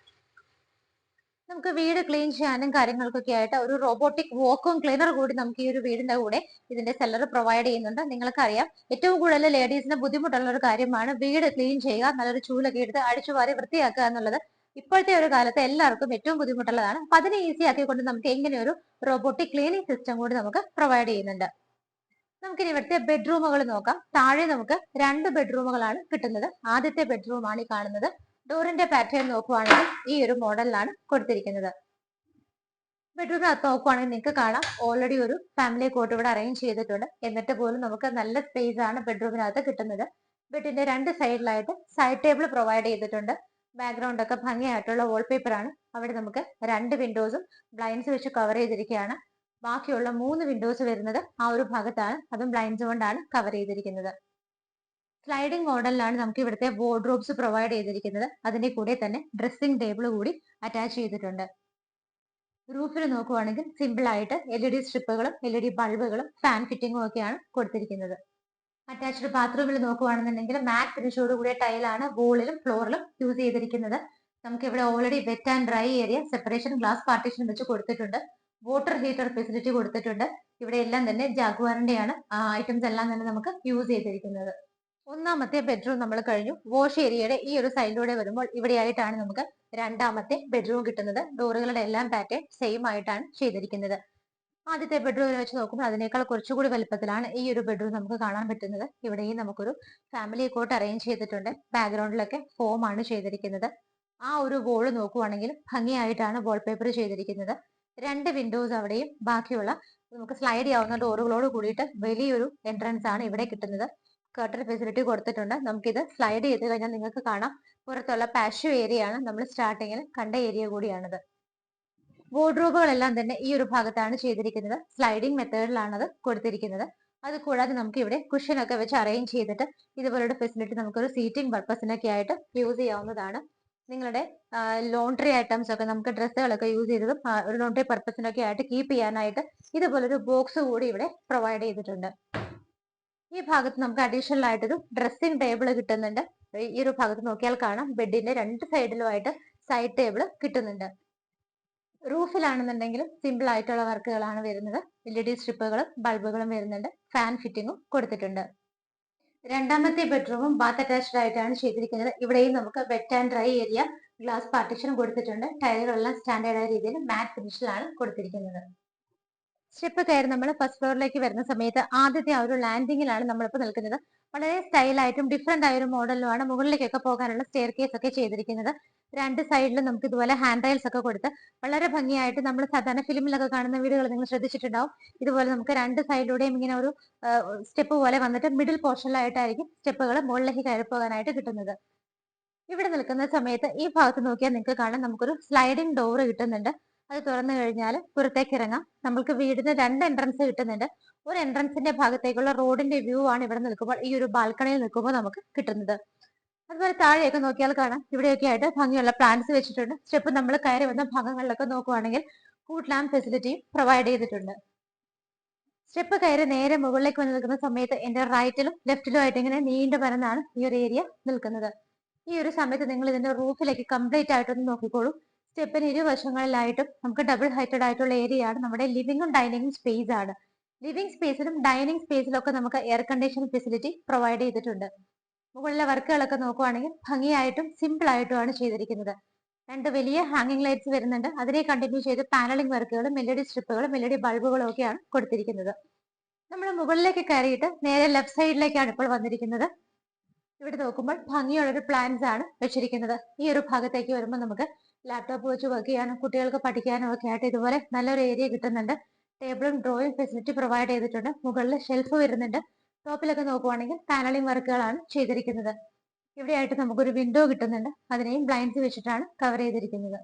S1: നമുക്ക് വീട് ക്ലീൻ ചെയ്യാനും കാര്യങ്ങൾക്കൊക്കെ ആയിട്ട് ഒരു റോബോട്ടിക് വാക്വം ക്ലീനർ കൂടി നമുക്ക് ഈ ഒരു വീടിന്റെ കൂടെ ഇതിന്റെ സെല്ലർ പ്രൊവൈഡ് ചെയ്യുന്നുണ്ട്. നിങ്ങൾക്കറിയാം, ഏറ്റവും കൂടുതൽ ലേഡീസിന് ബുദ്ധിമുട്ടുള്ള ഒരു കാര്യമാണ് വീട് ക്ലീൻ ചെയ്യുക, നല്ലൊരു ചൂലൊക്കെ എടുത്ത് അടിച്ചുവാരി വൃത്തിയാക്കുക എന്നുള്ളത്. ഇപ്പോഴത്തെ ഒരു കാലത്ത് എല്ലാവർക്കും ഏറ്റവും ബുദ്ധിമുട്ടുള്ളതാണ്. അപ്പൊ അതിനെ ഈസി ആക്കിക്കൊണ്ട് നമുക്ക് എങ്ങനെ ഒരു റോബോട്ടിക് ക്ലീനിങ് സിസ്റ്റം കൂടി നമുക്ക് പ്രൊവൈഡ് ചെയ്യുന്നുണ്ട്. നമുക്കിനി ഇവിടുത്തെ ബെഡ്റൂമുകൾ നോക്കാം. താഴെ നമുക്ക് 2 ബെഡ്റൂമുകളാണ് കിട്ടുന്നത്. ആദ്യത്തെ ബെഡ്റൂമാണ് ഈ കാണുന്നത്. ഡോറിന്റെ പാറ്റേൺ നോക്കുവാണെങ്കിൽ ഈ ഒരു മോഡലിലാണ് കൊടുത്തിരിക്കുന്നത്. ബെഡ്റൂമിനകത്ത് നോക്കുവാണെങ്കിൽ നിങ്ങൾക്ക് കാണാം ഓൾറെഡി ഒരു ഫാമിലി കോട്ട് ഇവിടെ അറേഞ്ച് ചെയ്തിട്ടുണ്ട്. എന്നിട്ട് പോലും നമുക്ക് നല്ല സ്പേസ് ആണ് ബെഡ്റൂമിനകത്ത് കിട്ടുന്നത്. ബെഡിന്റെ 2 സൈഡിലായിട്ട് സൈഡ് ടേബിൾ പ്രൊവൈഡ് ചെയ്തിട്ടുണ്ട്. ബാക്ക്ഗ്രൗണ്ട് ഒക്കെ ഭംഗിയായിട്ടുള്ള വാൾപേപ്പർ ആണ്. അവിടെ നമുക്ക് 2 വിൻഡോസും ബ്ലൈൻഡ്സ് വെച്ച് കവർ ചെയ്തിരിക്കുകയാണ്. ബാക്കിയുള്ള 3 വിൻഡോസ് വരുന്നത് ആ ഒരു ഭാഗത്താണ്. അതും ബ്ലൈൻഡ്സ് കൊണ്ടാണ് കവർ ചെയ്തിരിക്കുന്നത്. സ്ലൈഡിംഗ് മോഡലിലാണ് നമുക്ക് ഇവിടുത്തെ വാർഡ്രോബ്സ് പ്രൊവൈഡ് ചെയ്തിരിക്കുന്നത്. അതിന്റെ കൂടെ തന്നെ ഡ്രസ്സിംഗ് ടേബിൾ കൂടി അറ്റാച്ച് ചെയ്തിട്ടുണ്ട്. റൂഫിൽ നോക്കുവാണെങ്കിൽ സിമ്പിൾ ആയിട്ട് LED സ്ട്രിപ്പുകളും LED ബൾബുകളും ഫാൻ ഫിറ്റിംഗും ഒക്കെയാണ് കൊടുത്തിരിക്കുന്നത്. അറ്റാച്ച്ഡ് ബാത്റൂമിൽ നോക്കുവാണെന്നുണ്ടെങ്കിൽ മാറ്റ് ഫിനിഷോട് കൂടിയ ടൈലാണ് വോളിലും ഫ്ലോറിലും യൂസ് ചെയ്തിരിക്കുന്നത്. നമുക്ക് ഇവിടെ already wet and dry area separation glass partition വെച്ച് കൊടുത്തിട്ടുണ്ട്. വാട്ടർ ഹീറ്റർ ഫെസിലിറ്റി കൊടുത്തിട്ടുണ്ട്. ഇവിടെ എല്ലാം തന്നെ ജാഗ്വാറിന്റെയാണ് ഐറ്റംസ് എല്ലാം തന്നെ നമുക്ക് യൂസ് ചെയ്തിരിക്കുന്നത്. ഒന്നാമത്തെ ബെഡ്റൂം നമ്മൾ കഴിഞ്ഞു. വാഷ് ഏരിയയുടെ ഈ ഒരു സൈഡിലൂടെ വരുമ്പോൾ ഇവിടെയായിട്ടാണ് നമുക്ക് രണ്ടാമത്തെ ബെഡ്റൂം കിട്ടുന്നത്. ഡോറുകളുടെ എല്ലാം പാറ്റേൺ സെയിം ആയിട്ടാണ് ചെയ്തിരിക്കുന്നത്. ആദ്യത്തെ ബെഡ്റൂമിൽ വെച്ച് നോക്കുമ്പോൾ അതിനേക്കാൾ കുറച്ചുകൂടി വലുപ്പത്തിലാണ് ഈ ഒരു ബെഡ്റൂം നമുക്ക് കാണാൻ പറ്റുന്നത്. ഇവിടെയും നമുക്കൊരു ഫാമിലി കോട്ട് അറേഞ്ച് ചെയ്തിട്ടുണ്ട്. ബാക്ക്ഗ്രൗണ്ടിലൊക്കെ ഫോം ആണ് ചെയ്തിരിക്കുന്നത്. ആ ഒരു വോള് നോക്കുവാണെങ്കിൽ ഭംഗിയായിട്ടാണ് വാൾപേപ്പർ ചെയ്തിരിക്കുന്നത്. 2 വിൻഡോസ് അവിടെയും ബാക്കിയുള്ള നമുക്ക് സ്ലൈഡ് ചെയ്യാവുന്ന ഡോറുകളോട് കൂടിയിട്ട് വലിയൊരു എൻട്രൻസ് ആണ് ഇവിടെ കിട്ടുന്നത്. കർട്ടൻ ഫെസിലിറ്റി കൊടുത്തിട്ടുണ്ട്. നമുക്കിത് സ്ലൈഡ് ചെയ്ത് കഴിഞ്ഞാൽ നിങ്ങൾക്ക് കാണാം പുറത്തുള്ള പാഷ്യൂ ഏരിയ ആണ്. നമ്മൾ സ്റ്റാർട്ടിങ്ങിൽ കണ്ട ഏരിയ കൂടിയാണിത്. വാർഡ്രോബുകളെല്ലാം തന്നെ ഈ ഒരു ഭാഗത്താണ് ചെയ്തിരിക്കുന്നത്. സ്ലൈഡിംഗ് മെത്തേഡിലാണ് അത് കൊടുത്തിരിക്കുന്നത്. അത് കൂടാതെ നമുക്ക് ഇവിടെ കുഷൻ ഒക്കെ വെച്ച് അറേഞ്ച് ചെയ്തിട്ട് ഇതുപോലുള്ള ഫെസിലിറ്റി നമുക്കൊരു സീറ്റിംഗ് പർപ്പസിനൊക്കെ ആയിട്ട് യൂസ് ചെയ്യാവുന്നതാണ്. നിങ്ങളുടെ ലോണ്ടറി ഐറ്റംസ് ഒക്കെ നമുക്ക് ഡ്രസ്സുകളൊക്കെ യൂസ് ചെയ്തതും ഒരു ലോണ്ടറി പർപ്പസിനൊക്കെ ആയിട്ട് കീപ്പ് ചെയ്യാനായിട്ട് ഇതുപോലൊരു ബോക്സ് കൂടി ഇവിടെ പ്രൊവൈഡ് ചെയ്തിട്ടുണ്ട്. ഈ ഭാഗത്ത് നമുക്ക് അഡീഷണൽ ആയിട്ടൊരു ഡ്രസ്സിംഗ് ടേബിൾ കിട്ടുന്നുണ്ട്. ഈ ഒരു ഭാഗത്ത് നോക്കിയാൽ കാണാം ബെഡിന്റെ 2 സൈഡിലുമായിട്ട് സൈഡ് ടേബിൾ കിട്ടുന്നുണ്ട്. റൂഫിലാണെന്നുണ്ടെങ്കിലും സിമ്പിൾ ആയിട്ടുള്ള വർക്കുകളാണ് വരുന്നത്. LED സ്ട്രിപ്പുകളും ബൾബുകളും വരുന്നുണ്ട്. ഫാൻ ഫിറ്റിംഗും കൊടുത്തിട്ടുണ്ട്. രണ്ടാമത്തെ ബെഡ്റൂമും ബാത്ത് അറ്റാച്ച്ഡ് ആയിട്ടാണ് ചെയ്തിരിക്കുന്നത്. ഇവിടെയും നമുക്ക് wet and dry area glass partition കൊടുത്തിട്ടുണ്ട്. ടൈലുകളെല്ലാം സ്റ്റാൻഡേർഡ് ആയ രീതിയിൽ മാറ്റ് ഫിനിഷിലാണ് കൊടുത്തിരിക്കുന്നത്. സ്റ്റെപ്പ് കയറി നമ്മൾ ഫസ്റ്റ് ഫ്ലോറിലേക്ക് വരുന്ന സമയത്ത് ആദ്യത്തെ ആ ഒരു ലാൻഡിങ്ങിലാണ് നമ്മളിപ്പോൾ നിൽക്കുന്നത്. വളരെ സ്റ്റൈലായിട്ടും ഡിഫറെന്റ് ആയ ഒരു മോഡലിലുമാണ് മുകളിലേക്കൊക്കെ പോകാനുള്ള സ്റ്റെയർ കേസ് ഒക്കെ ചെയ്തിരിക്കുന്നത്. 2 സൈഡിലും നമുക്ക് ഇതുപോലെ ഹാൻഡ് റൈൽസ് ഒക്കെ കൊടുത്ത് വളരെ ഭംഗിയായിട്ട് നമ്മൾ സാധാരണ ഫിലിമിലൊക്കെ കാണുന്ന വീടുകൾ നിങ്ങൾ ശ്രദ്ധിച്ചിട്ടുണ്ടാവും. ഇതുപോലെ നമുക്ക് 2 സൈഡിലൂടെയും ഇങ്ങനെ ഒരു സ്റ്റെപ്പ് പോലെ വന്നിട്ട് മിഡിൽ പോർഷനിലായിട്ടായിരിക്കും സ്റ്റെപ്പുകൾ മുകളിലേക്ക് കയറി പോകാനായിട്ട് കിട്ടുന്നത്. ഇവിടെ നിൽക്കുന്ന സമയത്ത് ഈ ഭാഗത്ത് നോക്കിയാൽ നിങ്ങൾക്ക് കാണാം നമുക്കൊരു സ്ലൈഡിംഗ് ഡോർ കിട്ടുന്നുണ്ട്. അത് തുറന്നു കഴിഞ്ഞാൽ പുറത്തേക്ക് ഇറങ്ങാം. നമുക്ക് വീടിന് 2 എൻട്രൻസ് കിട്ടുന്നുണ്ട്. ഒരു എൻട്രൻസിന്റെ ഭാഗത്തേക്കുള്ള റോഡിന്റെ വ്യൂ ആണ് ഇവിടെ നിൽക്കുമ്പോൾ ഈ ഒരു ബാൽക്കണിയിൽ നിൽക്കുമ്പോൾ നമുക്ക് കിട്ടുന്നത്. അതുപോലെ താഴെയൊക്കെ നോക്കിയാൽ കാണാം ഇവിടെയൊക്കെ ആയിട്ട് ഭംഗിയുള്ള പ്ലാന്റ്സ് വെച്ചിട്ടുണ്ട്. സ്റ്റെപ്പ് നമ്മൾ കയറി വന്ന ഭാഗങ്ങളിലൊക്കെ നോക്കുവാണെങ്കിൽ ഫുഡ് ലാമ്പ് ഫെസിലിറ്റിയും പ്രൊവൈഡ് ചെയ്തിട്ടുണ്ട്. സ്റ്റെപ്പ് കയറി നേരെ മുകളിലേക്ക് വന്ന് നിൽക്കുന്ന സമയത്ത് എന്റെ റൈറ്റിലും ലെഫ്റ്റിലും ആയിട്ട് ഇങ്ങനെ നീണ്ടു പരന്നാണ് ഈ ഒരു ഏരിയ നിൽക്കുന്നത്. ഈ ഒരു സമയത്ത് നിങ്ങൾ ഇതിന്റെ റൂഫിലേക്ക് കംപ്ലീറ്റ് ആയിട്ടൊന്ന് നോക്കിക്കോളൂ. സ്റ്റെപ്പിന് ഇരുവശങ്ങളിലായിട്ടും നമുക്ക് ഡബിൾ ഹൈറ്റഡ് ആയിട്ടുള്ള ഏരിയ ആണ്. നമ്മുടെ ലിവിംഗും ഡൈനിങ്ങും സ്പേസ് ആണ്. ലിവിംഗ് സ്പേസിലും ഡൈനിങ് സ്പേസിലും ഒക്കെ നമുക്ക് എയർ കണ്ടീഷൻ ഫെസിലിറ്റി പ്രൊവൈഡ് ചെയ്തിട്ടുണ്ട്. മുകളിലെ വർക്കുകളൊക്കെ നോക്കുവാണെങ്കിൽ ഭംഗിയായിട്ടും സിമ്പിൾ ആയിട്ടുമാണ് ചെയ്തിരിക്കുന്നത്. 2 വലിയ ഹാങ്ങിങ് ലൈറ്റ്സ് വരുന്നുണ്ട്. അതിനെ കണ്ടിന്യൂ ചെയ്ത് പാനലിംഗ് വർക്കുകളും LED സ്ട്രിപ്പുകളും LED ബൾബുകളും ഒക്കെയാണ് കൊടുത്തിരിക്കുന്നത്. നമ്മൾ മുകളിലേക്ക് കയറിയിട്ട് നേരെ ലെഫ്റ്റ് സൈഡിലേക്കാണ് ഇപ്പോൾ വന്നിരിക്കുന്നത്. ഇവിടെ നോക്കുമ്പോൾ ഭംഗിയുള്ളൊരു പ്ലാന്റ്സ് ആണ് വെച്ചിരിക്കുന്നത്. ഈ ഒരു ഭാഗത്തേക്ക് വരുമ്പോൾ നമുക്ക് ലാപ്ടോപ്പ് വെച്ച് വർക്ക് ചെയ്യാനും കുട്ടികൾക്ക് പഠിക്കാനും ഒക്കെ ആയിട്ട് ഇതുപോലെ നല്ലൊരു ഏരിയ കിട്ടുന്നുണ്ട്. ടേബിളും ഡ്രോയിങ് ഫെസിലിറ്റി പ്രൊവൈഡ് ചെയ്തിട്ടുണ്ട്. മുകളിൽ ഷെൽഫ് വരുന്നുണ്ട്. ടോപ്പിലൊക്കെ നോക്കുവാണെങ്കിൽ പാനലിംഗ് വർക്കുകളാണ് ചെയ്തിരിക്കുന്നത്. ഇവിടെയായിട്ട് നമുക്കൊരു വിൻഡോ കിട്ടുന്നുണ്ട്. അതിനെയും ബ്ലൈൻഡ്സ് വെച്ചിട്ടാണ് കവർ ചെയ്തിരിക്കുന്നത്.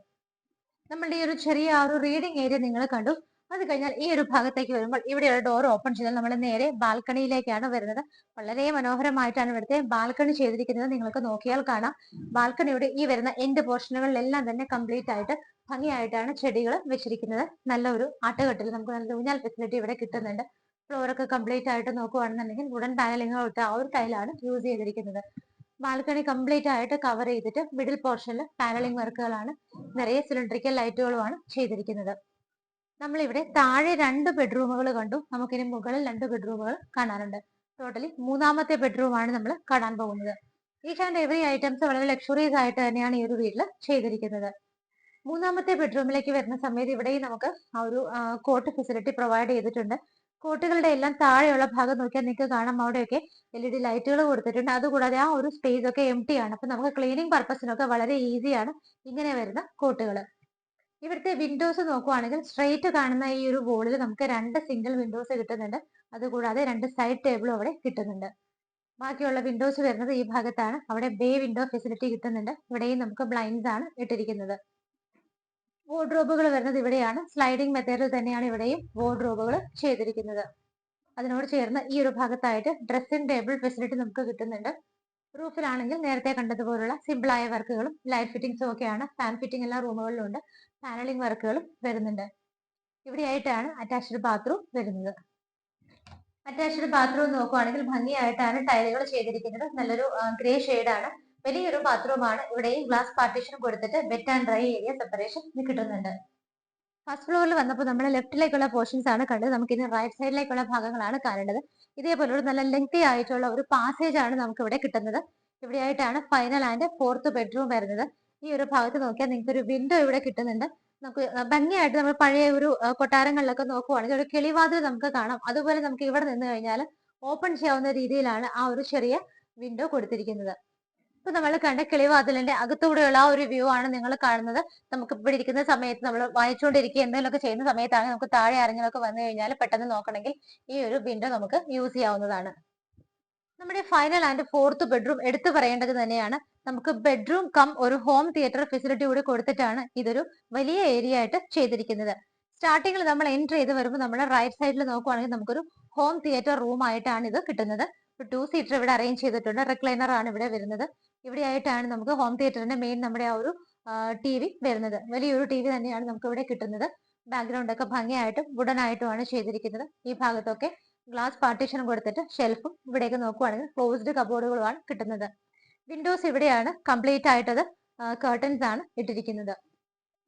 S1: നമ്മളുടെ ഈ ഒരു ചെറിയ ആ ഒരു റീഡിംഗ് ഏരിയ നിങ്ങൾ കണ്ടു. അത് കഴിഞ്ഞാൽ ഈ ഒരു ഭാഗത്തേക്ക് വരുമ്പോൾ ഇവിടെയുള്ള ഡോർ ഓപ്പൺ ചെയ്താൽ നമ്മൾ നേരെ ബാൽക്കണിയിലേക്കാണ് വരുന്നത്. വളരെ മനോഹരമായിട്ടാണ് ഇവിടുത്തെ ബാൽക്കണി ചെയ്തിരിക്കുന്നത്. നിങ്ങൾക്ക് നോക്കിയാൽ കാണാം ബാൽക്കണിയുടെ ഈ വരുന്ന എൻഡ് പോർഷനുകളിലെല്ലാം തന്നെ കംപ്ലീറ്റ് ആയിട്ട് ഭംഗിയായിട്ടാണ് ചെടികൾ വെച്ചിരിക്കുന്നത്. നല്ല ഒരു ആട്ടുകെട്ടിൽ നമുക്ക് നല്ല ഊഞ്ഞാൽ ഫെസിലിറ്റി ഇവിടെ കിട്ടുന്നുണ്ട്. ഫ്ലോറൊക്കെ കംപ്ലീറ്റ് ആയിട്ട് നോക്കുവാണെന്നുണ്ടെങ്കിൽ വുഡൻ പാനലിംഗ് ഇട്ട ആ ഒരു ടൈലാണ് യൂസ് ചെയ്തിരിക്കുന്നത്. ബാൽക്കണി കംപ്ലീറ്റ് ആയിട്ട് കവർ ചെയ്തിട്ട് മിഡിൽ പോർഷനിൽ പാനലിംഗ് വർക്കുകളാണ്. നിറയെ സിലിണ്ടറിക്കൽ ലൈറ്റുകളുമാണ് ചെയ്തിരിക്കുന്നത്. നമ്മളിവിടെ താഴെ 2 ബെഡ്റൂമുകൾ കണ്ടു. നമുക്കിനി മുകളിൽ 2 ബെഡ്റൂമുകൾ കാണാനുണ്ട്. ടോട്ടലി 3ാമത്തെ ബെഡ്റൂമാണ് നമ്മൾ കാണാൻ പോകുന്നത്. ഈച്ച് ആൻഡ് എവറി ഐറ്റംസ് വളരെ ലക്ഷറീസ് ആയിട്ട് തന്നെയാണ് ഈ ഒരു വീട്ടിൽ ചെയ്തിരിക്കുന്നത്. മൂന്നാമത്തെ ബെഡ്റൂമിലേക്ക് വരുന്ന സമയത്ത് ഇവിടെയും നമുക്ക് ആ ഒരു കോട്ട് ഫെസിലിറ്റി പ്രൊവൈഡ് ചെയ്തിട്ടുണ്ട്. കോട്ടുകളുടെ എല്ലാം താഴെയുള്ള ഭാഗം നോക്കിയാൽ നിങ്ങൾക്ക് കാണാം അവിടെയൊക്കെ LED ലൈറ്റുകൾ കൊടുത്തിട്ടുണ്ട്. അതുകൂടാതെ ആ ഒരു സ്പേസ് ഒക്കെ എംപ്റ്റി ആണ്. അപ്പൊ നമുക്ക് ക്ലീനിങ് പർപ്പസിനൊക്കെ വളരെ ഈസിയാണ് ഇങ്ങനെ വരുന്ന കോട്ടുകൾ. ഇവിടുത്തെ വിൻഡോസ് നോക്കുവാണെങ്കിൽ സ്ട്രെയിറ്റ് കാണുന്ന ഈ ഒരു വോളിൽ നമുക്ക് 2 സിംഗിൾ വിൻഡോസ് കിട്ടുന്നുണ്ട്. അതുകൂടാതെ 2 സൈഡ് ടേബിളും അവിടെ കിട്ടുന്നുണ്ട്. ബാക്കിയുള്ള വിൻഡോസ് വരുന്നത് ഈ ഭാഗത്താണ്. അവിടെ ബേ വിൻഡോ ഫെസിലിറ്റി കിട്ടുന്നുണ്ട്. ഇവിടെയും നമുക്ക് ബ്ലൈൻഡ്സ് ആണ് ഇട്ടിരിക്കുന്നത്. വാർഡ്രോബുകൾ വരുന്നത് ഇവിടെയാണ്. സ്ലൈഡിംഗ് മെത്തേഡിൽ തന്നെയാണ് ഇവിടെയും വാർഡ്രോബുകൾ ചെയ്തിരിക്കുന്നത്. അതിനോട് ചേർന്ന് ഈ ഒരു ഭാഗത്തായിട്ട് ഡ്രസ്സിംഗ് ടേബിൾ ഫെസിലിറ്റി നമുക്ക് കിട്ടുന്നുണ്ട്. റൂഫിലാണെങ്കിൽ നേരത്തെ കണ്ടതുപോലുള്ള സിമ്പിൾ ആയ വർക്കുകളും ലൈറ്റ് ഫിറ്റിംഗ്സും ഒക്കെയാണ്. ഫാൻ ഫിറ്റിംഗ് എല്ലാ റൂമുകളിലും ഉണ്ട്. പാനലിംഗ് വർക്കുകളും വരുന്നുണ്ട്. ഇവിടെയായിട്ടാണ് അറ്റാച്ച്ഡ് ബാത്റൂം വരുന്നത്. അറ്റാച്ച്ഡ് ബാത്റൂം നോക്കുവാണെങ്കിൽ ഭംഗിയായിട്ടാണ് ടൈലുകൾ ചെയ്തിരിക്കുന്നത്. നല്ലൊരു ഗ്രേ ആണ്. വലിയൊരു ബാത്റൂമാണ്. ഇവിടെയും ഗ്ലാസ് പാർട്ടീഷൻ കൊടുത്തിട്ട് wet and dry area separation കിട്ടുന്നുണ്ട്. ഫസ്റ്റ് ഫ്ലോറിൽ വന്നപ്പോൾ നമ്മൾ ലെഫ്റ്റിലേക്കുള്ള പോർഷൻസ് ആണ് കണ്ടത്. നമുക്ക് ഇനി റൈറ്റ് സൈഡിലേക്കുള്ള ഭാഗങ്ങളാണ് കാണേണ്ടത്. ഇതേപോലെ ഒരു നല്ല ലെങ്തി ആയിട്ടുള്ള ഒരു പാസേജ് ആണ് നമുക്ക് ഇവിടെ കിട്ടുന്നത്. ഇവിടെയായിട്ടാണ് ഫൈനൽ ആൻഡ് ഫോർത്ത് ബെഡ്റൂം വരുന്നത്. ഈ ഒരു ഭാഗത്ത് നോക്കിയാൽ നിങ്ങൾക്ക് ഒരു വിൻഡോ ഇവിടെ കിട്ടുന്നുണ്ട്. നമുക്ക് ഭംഗിയായിട്ട് നമ്മൾ പഴയ ഒരു കൊട്ടാരങ്ങളിലൊക്കെ നോക്കുവാണെങ്കിൽ ഒരു കിളിവാതിൽ നമുക്ക് കാണാം. അതുപോലെ നമുക്ക് ഇവിടെ നിന്ന് കഴിഞ്ഞാൽ ഓപ്പൺ ചെയ്യാവുന്ന രീതിയിലാണ് ആ ഒരു ചെറിയ വിൻഡോ കൊടുത്തിരിക്കുന്നത്. ഇപ്പൊ നമ്മൾ കണ്ട കിളിവാതിലിന്റെ അകത്തൂടെയുള്ള ആ ഒരു വ്യൂ ആണ് നിങ്ങൾ കാണുന്നത്. നമുക്ക് ഇവിടെ ഇരിക്കുന്ന സമയത്ത് നമ്മൾ വായിച്ചുകൊണ്ടിരിക്കുക എന്തെങ്കിലുമൊക്കെ ചെയ്യുന്ന സമയത്താണ് നമുക്ക് താഴെ ആരെങ്കിലുമൊക്കെ വന്നു കഴിഞ്ഞാൽ പെട്ടെന്ന് നോക്കണമെങ്കിൽ ഈ ഒരു വിൻഡോ നമുക്ക് യൂസ് ചെയ്യാവുന്നതാണ്. നമ്മുടെ ഫൈനൽ ആൻഡ് ഫോർത്ത് ബെഡ്റൂം എടുത്തു പറയേണ്ടത് തന്നെയാണ്. നമുക്ക് ബെഡ്റൂം കം ഒരു ഹോം തിയേറ്റർ ഫെസിലിറ്റി കൂടി കൊടുത്തിട്ടാണ് ഇതൊരു വലിയ ഏരിയ ആയിട്ട് ചെയ്തിരിക്കുന്നത്. സ്റ്റാർട്ടിങ്ങിൽ നമ്മൾ എൻട്രി ചെയ്ത് വരുമ്പോൾ നമ്മുടെ റൈറ്റ് സൈഡിൽ നോക്കുവാണെങ്കിൽ നമുക്കൊരു ഹോം തിയേറ്റർ റൂം ആയിട്ടാണ് ഇത് കിട്ടുന്നത്. 2 സീറ്റർ ഇവിടെ അറേഞ്ച് ചെയ്തിട്ടുണ്ട്. റിക്ലൈനർ ആണ് ഇവിടെ വരുന്നത്. ഇവിടെ ആയിട്ടാണ് നമുക്ക് ഹോം തിയേറ്ററിന്റെ മെയിൻ നമ്മുടെ ആ ഒരു TV വരുന്നത്. വലിയൊരു TV തന്നെയാണ് നമുക്ക് ഇവിടെ കിട്ടുന്നത്. ബാക്ക്ഗ്രൗണ്ട് ഒക്കെ ഭംഗിയായിട്ടും വുഡൻ ആയിട്ടുമാണ് ചെയ്തിരിക്കുന്നത്. ഈ ഭാഗത്തൊക്കെ ഗ്ലാസ് പാർട്ടീഷൻ കൊടുത്തിട്ട് ഷെൽഫും ഇവിടെയൊക്കെ നോക്കുവാണെങ്കിൽ ക്ലോസ്ഡ് കബോർഡുകളുമാണ് കിട്ടുന്നത്. വിൻഡോസ് ഇവിടെയാണ് കംപ്ലീറ്റ് ആയിട്ടത് കർട്ടൻസ് ആണ് ഇട്ടിരിക്കുന്നത്.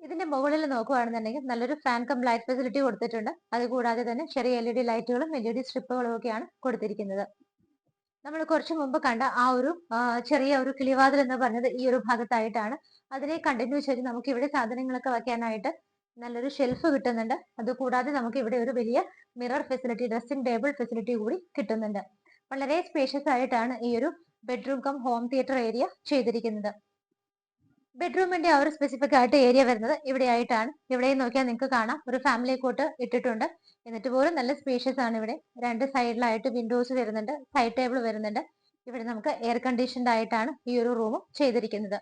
S1: ഇതിന്റെ മുകളിൽ നോക്കുകയാണെന്നുണ്ടെങ്കിൽ നല്ലൊരു ഫാൻ കം ലൈറ്റ് ഫെസിലിറ്റി കൊടുത്തിട്ടുണ്ട്. അതുകൂടാതെ തന്നെ ചെറിയ LED ലൈറ്റുകളും LED സ്ട്രിപ്പുകളും ഒക്കെയാണ് കൊടുത്തിരിക്കുന്നത്. നമ്മൾ കുറച്ചു മുമ്പ് കണ്ട ആ ഒരു ചെറിയ ഒരു കിളിവാതിൽ എന്ന് പറഞ്ഞത് ഈ ഒരു ഭാഗത്തായിട്ടാണ്. അതിനെ കണ്ടിന്യൂ ചെയ്ത് നമുക്ക് ഇവിടെ സാധനങ്ങളൊക്കെ വെക്കാനായിട്ട് നല്ലൊരു ഷെൽഫ് കിട്ടുന്നുണ്ട്. അതുകൂടാതെ നമുക്ക് ഇവിടെ ഒരു വലിയ mirror facility, dressing table facility കൂടി കിട്ടുന്നുണ്ട്. വളരെ സ്പേഷ്യസ് ആയിട്ടാണ് ഈ ഒരു bedroom cum home theatre area ചെയ്തിരിക്കുന്നത്. ബെഡ്റൂമിന്റെ ആ ഒരു സ്പെസിഫിക് ആയിട്ട് ഏരിയ വരുന്നത് ഇവിടെ ആയിട്ടാണ്. ഇവിടെ നോക്കിയാൽ നിങ്ങൾക്ക് കാണാം ഒരു ഫാമിലി കോട്ട് ഇട്ടിട്ടുണ്ട്. എന്നിട്ട് പോലും നല്ല സ്പേഷ്യസ് ആണ്. ഇവിടെ 2 സൈഡിലായിട്ട് വിൻഡോസ് വരുന്നുണ്ട്. സൈഡ് ടേബിൾ വരുന്നുണ്ട്. ഇവിടെ നമുക്ക് എയർ കണ്ടീഷൻഡ് ആയിട്ടാണ് ഈ ഒരു റൂം ചെയ്തിരിക്കുന്നത്.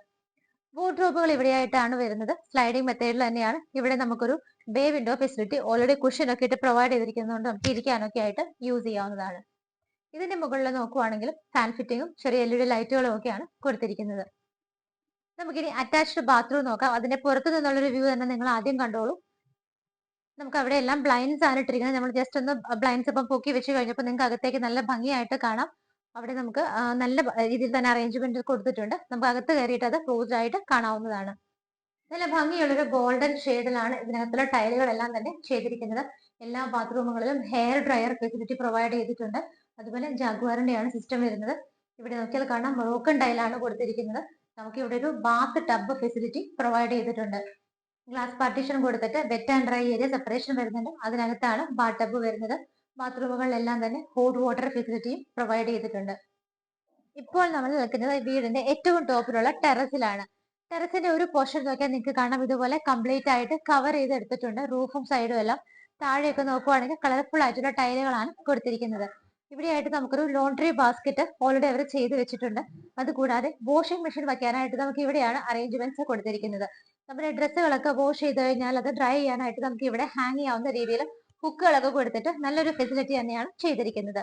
S1: വാർഡ്രോബുകൾ ഇവിടെയായിട്ടാണ് വരുന്നത്. സ്ലൈഡിംഗ് മെത്തേഡിൽ തന്നെയാണ്. ഇവിടെ നമുക്കൊരു bay window facility already cushion ഒക്കെ ഇട്ട് പ്രൊവൈഡ് ചെയ്തിരിക്കുന്നതുകൊണ്ട് നമുക്ക് ഇരിക്കാനൊക്കെ ആയിട്ട് യൂസ് ചെയ്യാവുന്നതാണ്. ഇതിന്റെ മുകളിൽ നോക്കുവാണെങ്കിൽ ഫാൻ ഫിറ്റിങ്ങും ചെറിയ LED ലൈറ്റുകളും ഒക്കെയാണ് കൊടുത്തിരിക്കുന്നത്. നമുക്കിനി അറ്റാച്ച്ഡ് ബാത്റൂം നോക്കാം. അതിന്റെ പുറത്തു നിന്നുള്ളൊരു വ്യൂ തന്നെ നിങ്ങൾ ആദ്യം കണ്ടോളൂ. നമുക്ക് അവിടെ എല്ലാം ബ്ലൈൻഡ്സ് ആണ് ഇട്ടിരിക്കുന്നത്. നമ്മൾ ജസ്റ്റ് ഒന്ന് ബ്ലൈൻഡ്സ് ഇപ്പം പൊക്കി വെച്ച് കഴിഞ്ഞപ്പോൾ നിങ്ങൾക്ക് അകത്തേക്ക് നല്ല ഭംഗിയായിട്ട് കാണാം. അവിടെ നമുക്ക് നല്ല രീതിയിൽ തന്നെ അറേഞ്ച്മെന്റ് കൊടുത്തിട്ടുണ്ട്. നമുക്ക് അകത്ത് കയറിയിട്ട് അത് ക്ലോസ്ഡ് ആയിട്ട് കാണാവുന്നതാണ്. നല്ല ഭംഗിയുള്ളൊരു ഗോൾഡൻ ഷെയ്ഡിലാണ് ഇതിനകത്തുള്ള ടൈലുകളെല്ലാം തന്നെ ചെയ്തിരിക്കുന്നത്. എല്ലാ ബാത്റൂമുകളിലും ഹെയർ ഡ്രയർ ഫെസിലിറ്റി പ്രൊവൈഡ് ചെയ്തിട്ടുണ്ട്. അതുപോലെ ജാഗ്വാറിന്റെയാണ് സിസ്റ്റം വരുന്നത്. ഇവിടെ നോക്കിയാൽ കാണാം മൊറോക്കൻ ടൈലാണ് കൊടുത്തിരിക്കുന്നത്. നമുക്ക് ഇവിടെ ഒരു ബാത്ത് ടബ് ഫെസിലിറ്റി പ്രൊവൈഡ് ചെയ്തിട്ടുണ്ട്. ഗ്ലാസ് പാർട്ടീഷൻ കൊടുത്തിട്ട് wet and dry area separation വരുന്നുണ്ട്. അതിനകത്താണ് ബാത്ത് ടബ് വരുന്നത്. ബാത്റൂമുകളിലെല്ലാം തന്നെ ഹോട്ട് വാട്ടർ ഫെസിലിറ്റിയും പ്രൊവൈഡ് ചെയ്തിട്ടുണ്ട്. ഇപ്പോൾ നമ്മൾ നിൽക്കുന്നത് വീടിന്റെ ഏറ്റവും ടോപ്പിലുള്ള ടെറസിലാണ്. ടെറസിന്റെ ഒരു പോർഷൻ നോക്കിയാൽ നിങ്ങൾക്ക് കാണാം ഇതുപോലെ കംപ്ലീറ്റ് ആയിട്ട് കവർ ചെയ്ത് എടുത്തിട്ടുണ്ട്. റൂഫും സൈഡും എല്ലാം. താഴെയൊക്കെ നോക്കുവാണെങ്കിൽ കളർഫുൾ ആയിട്ടുള്ള ടൈലുകളാണ് കൊടുത്തിരിക്കുന്നത്. ഇവിടെയായിട്ട് നമുക്കൊരു ലോണ്ടറി ബാസ്ക്കറ്റ് ഓൾറെഡി അവർ ചെയ്ത് വെച്ചിട്ടുണ്ട്. അതുകൂടാതെ വാഷിംഗ് മെഷീൻ വെക്കാനായിട്ട് നമുക്ക് ഇവിടെയാണ് അറേഞ്ച്മെന്റ്സ് കൊടുത്തിരിക്കുന്നത്. നമ്മുടെ ഡ്രസ്സുകളൊക്കെ വാഷ് ചെയ്ത് കഴിഞ്ഞാൽ അത് ഡ്രൈ ചെയ്യാനായിട്ട് നമുക്ക് ഇവിടെ ഹാങ് ചെയ്യാവുന്ന രീതിയിൽ ഹുക്കുകളൊക്കെ കൊടുത്തിട്ട് നല്ലൊരു ഫെസിലിറ്റി തന്നെയാണ് ചെയ്തിരിക്കുന്നത്.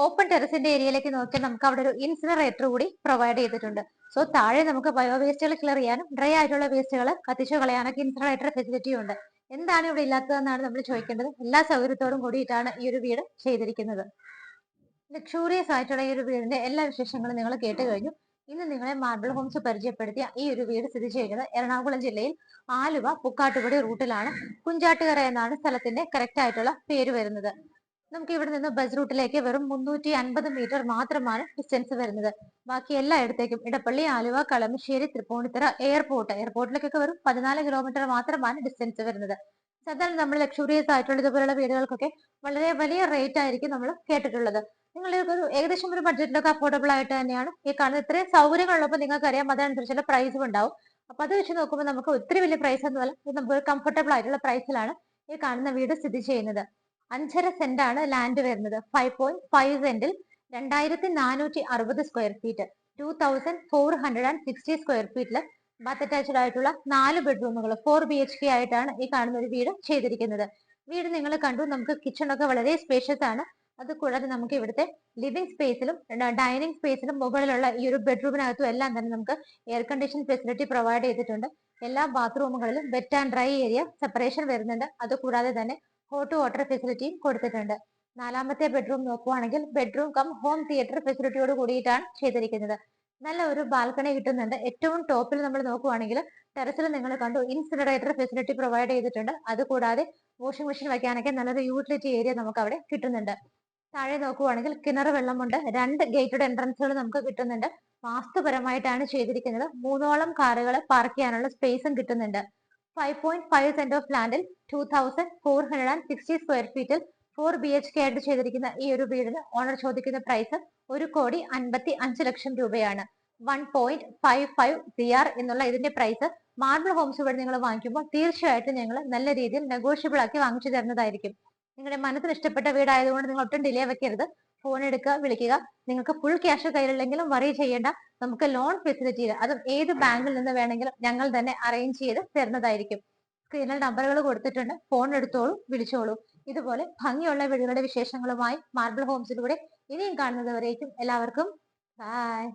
S1: ഓപ്പൺ ടെറസിന്റെ ഏരിയയിലേക്ക് നോക്കിയാൽ നമുക്ക് അവിടെ ഒരു ഇൻസിനറേറ്റർ കൂടി പ്രൊവൈഡ് ചെയ്തിട്ടുണ്ട്. സോ താഴെ നമുക്ക് ബയോ വേസ്റ്റുകൾ ക്ലിയർ ചെയ്യാനും ഡ്രൈ ആയിട്ടുള്ള വേസ്റ്റുകൾ കത്തിച്ചു കളയാനൊക്കെ ഇൻസിനറേറ്റർ ഫെസിലിറ്റിയും ഉണ്ട്. എന്താണ് ഇവിടെ ഇല്ലാത്തതെന്നാണ് നമ്മൾ ചോദിക്കേണ്ടത്. എല്ലാ സൗകര്യത്തോടും കൂടിയിട്ടാണ് ഈ ഒരു വീട് ചെയ്തിരിക്കുന്നത്. ലക്ഷൂറിയസ് ആയിട്ടുള്ള ഈ ഒരു വീടിന്റെ എല്ലാ വിശേഷങ്ങളും നിങ്ങൾ കേട്ട് കഴിഞ്ഞു. ഇന്ന് നിങ്ങളെ മാർബിൾ ഹോംസ് പരിചയപ്പെടുത്തിയ ഈ ഒരു വീട് സ്ഥിതി ചെയ്യുന്നത് എറണാകുളം ജില്ലയിൽ ആലുവ പുക്കാട്ടുപടി റൂട്ടിലാണ്. കുഞ്ചാട്ടുകര എന്നാണ് സ്ഥലത്തിന്റെ കറക്റ്റ് ആയിട്ടുള്ള പേര് വരുന്നത്. നമുക്ക് ഇവിടെ നിന്ന് ബസ് റൂട്ടിലേക്ക് വെറും 350 മീറ്റർ മാത്രമാണ് ഡിസ്റ്റൻസ് വരുന്നത്. ബാക്കി എല്ലായിടത്തേക്കും ഇടപ്പള്ളി, ആലുവ, കളമശ്ശേരി, തൃപ്പൂണിത്തുറ, എയർപോർട്ടിലേക്കൊക്കെ വെറും 14 കിലോമീറ്റർ മാത്രമാണ് ഡിസ്റ്റൻസ് വരുന്നത്. സാധാരണ നമ്മൾ ലക്ഷറിയസ് ആയിട്ടുള്ള ഇതുപോലുള്ള വീടുകൾക്കൊക്കെ വളരെ വലിയ റേറ്റ് ആയിരിക്കും നമ്മൾ കേട്ടിട്ടുള്ളത്. നിങ്ങൾ ഏകദേശം ഒരു ബഡ്ജറ്റിലൊക്കെ അഫോർഡബിൾ ആയിട്ട് തന്നെയാണ് ഈ കാണുന്നത്. ഇത്രയും സൗകര്യങ്ങളുള്ളപ്പോൾ നിങ്ങൾക്ക് അറിയാം അതനുസരിച്ചുള്ള പ്രൈസും ഉണ്ടാവും. അപ്പൊ അത് വെച്ച് നോക്കുമ്പോൾ നമുക്ക് ഒത്തിരി വലിയ പ്രൈസ് ഒന്നുമല്ല, നമുക്ക് കംഫർട്ടബിൾ ആയിട്ടുള്ള പ്രൈസിലാണ് ഈ കാണുന്ന വീട് സ്ഥിതി ചെയ്യുന്നത്. 5.5 സെന്റ് ആണ് ലാൻഡ് വരുന്നത്. 5.5 സെന്റിൽ 2460 സ്ക്വയർ ഫീറ്റ്, 2460 സ്ക്വയർ ഫീറ്റില് ബാത്ത് അറ്റാച്ച്ഡ് ആയിട്ടുള്ള 4 ബെഡ്റൂമുകൾ 4 BHK ആയിട്ടാണ് ഈ കാണുന്ന ഒരു വീട് ചെയ്തിരിക്കുന്നത്. വീട് നിങ്ങൾ കണ്ടു, നമുക്ക് കിച്ചൺ ഒക്കെ വളരെ സ്പേഷ്യസ് ആണ്. അത് കൂടാതെ നമുക്ക് ഇവിടുത്തെ ലിവിംഗ് സ്പേസിലും ഡൈനിങ് സ്പേസിലും മുകളിലുള്ള ഈ ഒരു ബെഡ്റൂമിനകത്തും എല്ലാം തന്നെ നമുക്ക് എയർ കണ്ടീഷൻ ഫെസിലിറ്റി പ്രൊവൈഡ് ചെയ്തിട്ടുണ്ട്. എല്ലാ ബാത്റൂമുകളിലും wet and dry area separation വരുന്നുണ്ട്. അതുകൂടാതെ തന്നെ ഹോട്ട് വാട്ടർ ഫെസിലിറ്റിയും കൊടുത്തിട്ടുണ്ട്. 4ാമത്തെ ബെഡ്റൂം നോക്കുവാണെങ്കിൽ ബെഡ്റൂം കം ഹോം തിയേറ്റർ ഫെസിലിറ്റിയോട് കൂടിയിട്ടാണ് ചെയ്തിരിക്കുന്നത്. നല്ല ഒരു ബാൽക്കണി കിട്ടുന്നുണ്ട്. ഏറ്റവും ടോപ്പിൽ നമ്മൾ നോക്കുവാണെങ്കിൽ ടെറസിൽ നിങ്ങൾ കണ്ടു ഇൻസിനറേറ്റർ ഫെസിലിറ്റി പ്രൊവൈഡ് ചെയ്തിട്ടുണ്ട്. അതുകൂടാതെ വാഷിംഗ് മെഷീൻ വയ്ക്കാനൊക്കെ നല്ലൊരു യൂട്ടിലിറ്റി ഏരിയ നമുക്ക് അവിടെ കിട്ടുന്നുണ്ട്. താഴെ നോക്കുവാണെങ്കിൽ കിണർ വെള്ളമുണ്ട്. 2 ഗേറ്റഡ് എൻട്രൻസുകൾ നമുക്ക് കിട്ടുന്നുണ്ട്. വാസ്തുപരമായിട്ടാണ് ചെയ്തിരിക്കുന്നത്. 3ഓളം കാറുകൾ പാർക്ക് ചെയ്യാനുള്ള സ്പേസും കിട്ടുന്നുണ്ട്. 5.5 സെന്റ് ഓഫ് ലാൻഡിൽ 2460 സ്ക്വയർ ഫീറ്റിൽ 4 BHK ആയിട്ട് ചെയ്തിരിക്കുന്ന ഈ ഒരു വീടിന് ഓണർ ചോദിക്കുന്ന പ്രൈസ് 1,55,00,000 രൂപയാണ്. 1.55 CR എന്നുള്ള ഇതിന്റെ പ്രൈസ് മാർബിൾ ഹോംസ് വഴി നിങ്ങൾ വാങ്ങിക്കുമ്പോൾ തീർച്ചയായിട്ടും ഞങ്ങൾ നല്ല രീതിയിൽ നെഗോഷ്യബിൾ ആക്കി വാങ്ങിച്ചു തരുന്നതായിരിക്കും. നിങ്ങളുടെ മനസ്സിന് ഇഷ്ടപ്പെട്ട വീടായതുകൊണ്ട് നിങ്ങൾ ഒട്ടും ഡിലേ വെക്കരുത്. ഫോൺ എടുക്കുക, വിളിക്കുക. നിങ്ങൾക്ക് ഫുൾ ക്യാഷ് കയ്യിലുണ്ടെങ്കിലും വറി ചെയ്യേണ്ട. നമുക്ക് ലോൺ ഫെസിലിറ്റി, അതും ഏത് ബാങ്കിൽ നിന്ന് വേണമെങ്കിലും ഞങ്ങൾ തന്നെ അറേഞ്ച് ചെയ്ത് തരുന്നതായിരിക്കും. സ്ക്രീനിൽ നമ്പറുകൾ കൊടുത്തിട്ടുണ്ട്. ഫോൺ എടുത്തോളൂ, വിളിച്ചോളൂ. ഇതുപോലെ ഭംഗിയുള്ള വീടുകളുടെ വിശേഷങ്ങളുമായി മാർബിൾ ഹോംസിലൂടെ ഇനിയും കാണുന്നത് വരേക്കും എല്ലാവർക്കും ബൈ.